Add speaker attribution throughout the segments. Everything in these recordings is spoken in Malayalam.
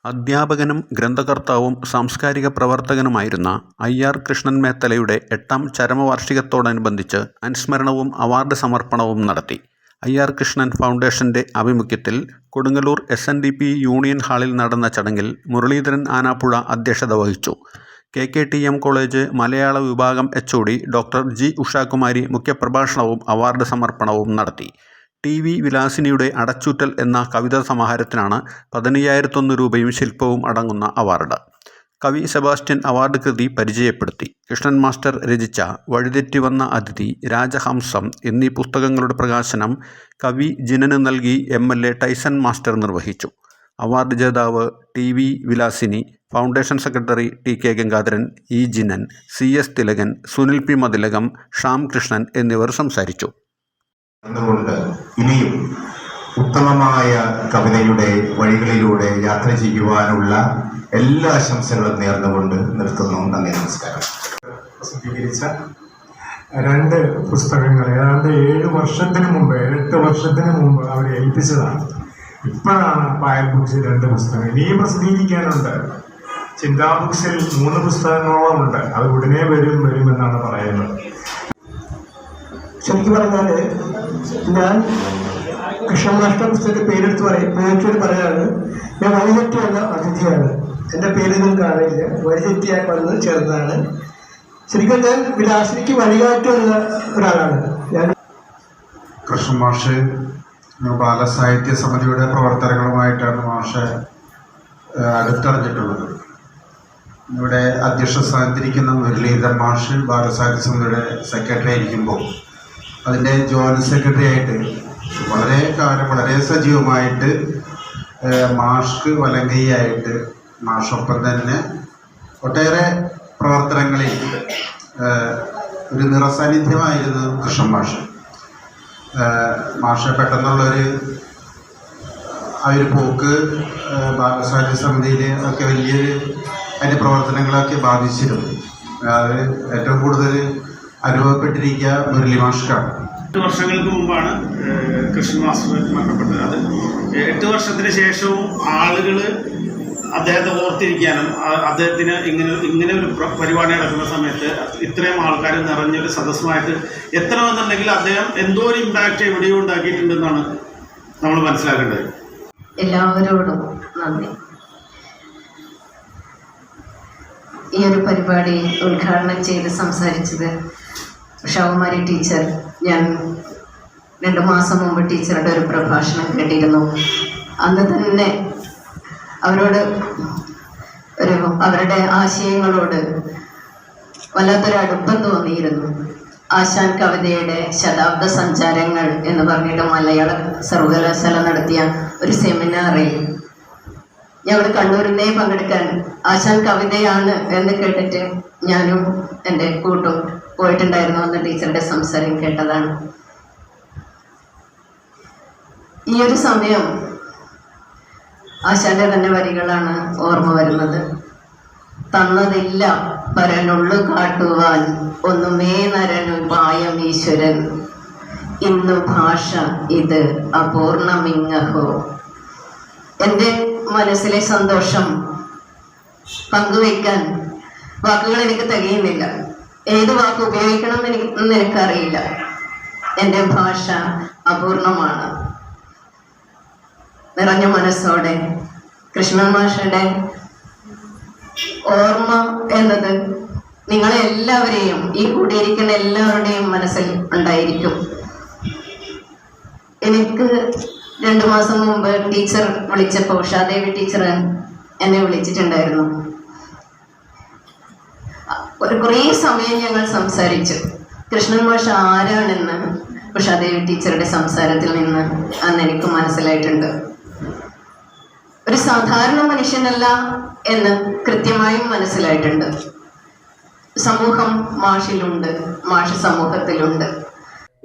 Speaker 1: അധ്യാപകനും ഗ്രന്ഥകർത്താവും സാംസ്കാരിക പ്രവർത്തകനുമായിരുന്ന IR കൃഷ്ണൻ മേത്തലയുടെ 8ാം ചരമവാർഷികത്തോടനുബന്ധിച്ച് അനുസ്മരണവും അവാർഡ് സമർപ്പണവും നടത്തി. IR കൃഷ്ണൻ ഫൗണ്ടേഷന്റെ ആഭിമുഖ്യത്തിൽ കൊടുങ്ങല്ലൂർ SNDP യൂണിയൻ ഹാളിൽ നടന്ന ചടങ്ങിൽ മുരളീധരൻ ആനാപ്പുഴ അധ്യക്ഷത വഹിച്ചു. KKTM കോളേജ് മലയാള വിഭാഗം HOD ഡോക്ടർ G ഉഷാകുമാരി മുഖ്യപ്രഭാഷണവും അവാർഡ് സമർപ്പണവും നടത്തി. TV വിലാസിനിയുടെ അടച്ചൂറ്റൽ എന്ന കവിതാ സമാഹാരത്തിനാണ് 15,001 രൂപയും ശില്പവും അടങ്ങുന്ന അവാർഡ്. കവി സെബാസ്റ്റ്യൻ അവാർഡ് കൃതി പരിചയപ്പെടുത്തി. കൃഷ്ണൻ മാസ്റ്റർ രചിച്ച വഴിതെറ്റി വന്ന അതിഥി, രാജഹംസം എന്നീ പുസ്തകങ്ങളുടെ പ്രകാശനം കവി ജിനന് നൽകി MLA ടൈസൺ മാസ്റ്റർ നിർവഹിച്ചു. അവാർഡ് ജേതാവ് TV Vilasini, foundation secretary TK Gangadharan, E Jinan, CS Thilakan, Sunil P Mathilakam, Sham Krishnan എന്നിവർ സംസാരിച്ചു.
Speaker 2: ഇനിയും ഉത്തമമായ കവിതയുടെ വഴികളിലൂടെ യാത്ര ചെയ്യുവാനുള്ള എല്ലാ ആശംസകളും നേർന്നുകൊണ്ട് നിർത്തുന്നു. നന്ദി, നമസ്കാരം.
Speaker 3: പ്രസിദ്ധീകരിച്ച 2 പുസ്തകങ്ങൾ ഏതാണ്ട് 8 വർഷത്തിന് മുമ്പ് അവരെ ഏൽപ്പിച്ചതാണ്. ഇപ്പോഴാണ് പായൽ ബുക്സിൽ 2 പുസ്തകങ്ങൾ ഇനിയും പ്രസിദ്ധീകരിക്കാനുണ്ട്. ചിന്താ ബുക്സിൽ 3 പുസ്തകങ്ങളോളം ഉണ്ട്. അത് ഉടനെ വരുമെന്നാണ് പറയുന്നത്.
Speaker 4: ശരിക്കും പറഞ്ഞാൽ ഞാൻ കൃഷ്ണൻ മാസ്റ്റർ പുസ്തകത്തെ പേരെടുത്ത് പറയാണ്. ഞാൻ വഴിതെറ്റി വന്ന അതിഥിയാണ്. എൻ്റെ പേര് നിങ്ങൾക്ക് അറിയില്ല. വഴിതെറ്റിയായി വന്ന് ചേർന്നതാണ്. ശരിക്കും ഞാൻ വിലാസിനിക്ക് വഴികാട്ടി വന്ന ഒരാളാണ് ഞാൻ.
Speaker 5: കൃഷ്ണൻ മാഷ് ബാലസാഹിത്യ സമിതിയുടെ പ്രവർത്തനങ്ങളുമായിട്ടാണ് മാഷ് അടുത്തറിഞ്ഞിട്ടുള്ളത്. ഇവിടെ അധ്യക്ഷ സ്ഥാനത്തിരിക്കുന്ന മുരളീധരൻ മാഷ് ബാലസാഹിത്യ സമിതിയുടെ സെക്രട്ടറി ആയിരിക്കുമ്പോൾ അതിൻ്റെ ജോയിൻറ്റ് സെക്രട്ടറി ആയിട്ട് വളരെ കാലം വളരെ സജീവമായിട്ട് മാഷ്ക്ക് വലങ്കൈയായിട്ട് മാഷൊപ്പം തന്നെ ഒട്ടേറെ പ്രവർത്തനങ്ങളിൽ ഒരു നിറസാന്നിധ്യമായിരുന്നു കൃഷ്ണൻ മാഷ്. മാഷ് പെട്ടെന്നുള്ളൊരു ആ ഒരു പോക്ക് ബാലസാഹിത്യ സമിതിയിൽ ഒക്കെ വലിയൊരു അതിൻ്റെ പ്രവർത്തനങ്ങളൊക്കെ ബാധിച്ചിരുന്നു. അത് ഏറ്റവും കൂടുതൽ അനുഭവപ്പെട്ടിരിക്കുക മുരളി മാഷ്ക്കാണ്.
Speaker 6: 8 വർഷങ്ങൾക്ക് മുമ്പാണ് കൃഷ്ണൻ മാസ്റ്റർ മരണപ്പെട്ടത്. അത് 8 വർഷത്തിന് ശേഷവും ആളുകൾ അദ്ദേഹത്തെ ഓർത്തിരിക്കാനും അദ്ദേഹത്തിന് ഇങ്ങനെ ഒരു പരിപാടി നടക്കുന്ന സമയത്ത് ഇത്രയും ആൾക്കാർ നിറഞ്ഞൊരു സദസ്സുമായിട്ട് എത്തണമെന്നുണ്ടെങ്കിൽ അദ്ദേഹം എന്തോ ഒരു ഇമ്പാക്റ്റ് എവിടെയോ ഉണ്ടാക്കിയിട്ടുണ്ടെന്നാണ് നമ്മൾ മനസ്സിലാക്കേണ്ടത്.
Speaker 7: എല്ലാവരോടും നന്ദി. ഈ ഒരു പരിപാടി ഉദ്ഘാടനം ചെയ്ത് സംസാരിച്ചത് ഉഷാകുമാരി ടീച്ചർ. ഞാൻ 2 മാസം മുമ്പ് ടീച്ചറുടെ ഒരു പ്രഭാഷണം കേട്ടിരുന്നു. അന്ന് തന്നെ അവരുടെ ആശയങ്ങളോട് വല്ലാത്തൊരു അടുപ്പം തോന്നിയിരുന്നു. ആശാൻ കവിതയുടെ ശതാബ്ദ സഞ്ചാരങ്ങൾ എന്ന് പറഞ്ഞിട്ട് മലയാള സർവകലാശാല നടത്തിയ ഒരു സെമിനാറിൽ ഞാൻ അവിടെ കണ്ണൂരിനെ പങ്കെടുക്കാൻ ആശാൻ കവിതയാണ് എന്ന് കേട്ടിട്ട് ഞാനും എൻ്റെ കൂട്ടും പോയിട്ടുണ്ടായിരുന്നു. അന്ന് ടീച്ചറുടെ സംസാരം കേട്ടതാണ്. ഈ ഒരു സമയം ആശാന്റെ തന്നെ വരികളാണ് ഓർമ്മ വരുന്നത്. തന്നതില്ല പരനുള്ളു കാട്ടുവാൻ ഒന്നുമേ നരനു പായം ഈശ്വരൻ, ഇന്നു ഭാഷ ഇത് അപൂർണമിങ്ങഹോ. എൻ്റെ മനസ്സിലെ സന്തോഷം പങ്കുവയ്ക്കാൻ വാക്കുകൾ എനിക്ക് തികയുന്നില്ല. ഏത് വാക്ക് ഉപയോഗിക്കണം എന്ന് എനിക്കറിയില്ല. എൻ്റെ ഭാഷ അപൂർണമാണ്. നിറഞ്ഞ മനസ്സോടെ കൃഷ്ണൻ മാഷയുടെ ഓർമ്മ എന്നത് നിങ്ങളെ എല്ലാവരെയും, ഈ കൂടിയിരിക്കുന്ന എല്ലാവരുടെയും മനസ്സിൽ ഉണ്ടായിരിക്കും. എനിക്ക് 2 മാസം മുമ്പ് ടീച്ചർ വിളിച്ചപ്പോൾ, ഉഷാദേവി ടീച്ചർ എന്നെ വിളിച്ചിട്ടുണ്ടായിരുന്നു. കുറേ സമയം ഞങ്ങൾ സംസാരിച്ചു. കൃഷ്ണൻ മാഷ് ആരാണെന്ന് ഉഷാദേവി ടീച്ചറുടെ സംസാരത്തിൽ നിന്ന് അന്ന് എനിക്ക് മനസ്സിലായിട്ടുണ്ട്. ഒരു സാധാരണ മനുഷ്യനല്ല എന്ന് കൃത്യമായും മനസ്സിലായിട്ടുണ്ട്. സമൂഹം മാഷിലുണ്ട്, മാഷ് സമൂഹത്തിലുണ്ട്.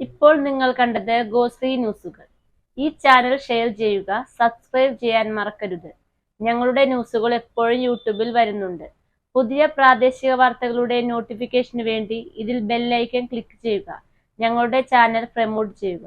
Speaker 8: ഇപ്പോൾ നിങ്ങൾ കണ്ടത് ഗോശ്രീ ന്യൂസുകൾ. ഈ ചാനൽ ഷെയർ ചെയ്യുക, സബ്സ്ക്രൈബ് ചെയ്യാൻ മറക്കരുത്. ഞങ്ങളുടെ ന്യൂസുകൾ എപ്പോഴും യൂട്യൂബിൽ വരുന്നുണ്ട്. പുതിയ പ്രാദേശിക വാർത്തകളുടെ നോട്ടിഫിക്കേഷന് വേണ്ടി ഇതിൽ ബെൽ ഐക്കൺ ക്ലിക്ക് ചെയ്യുക. ഞങ്ങളുടെ ചാനൽ പ്രമോട്ട് ചെയ്യുക.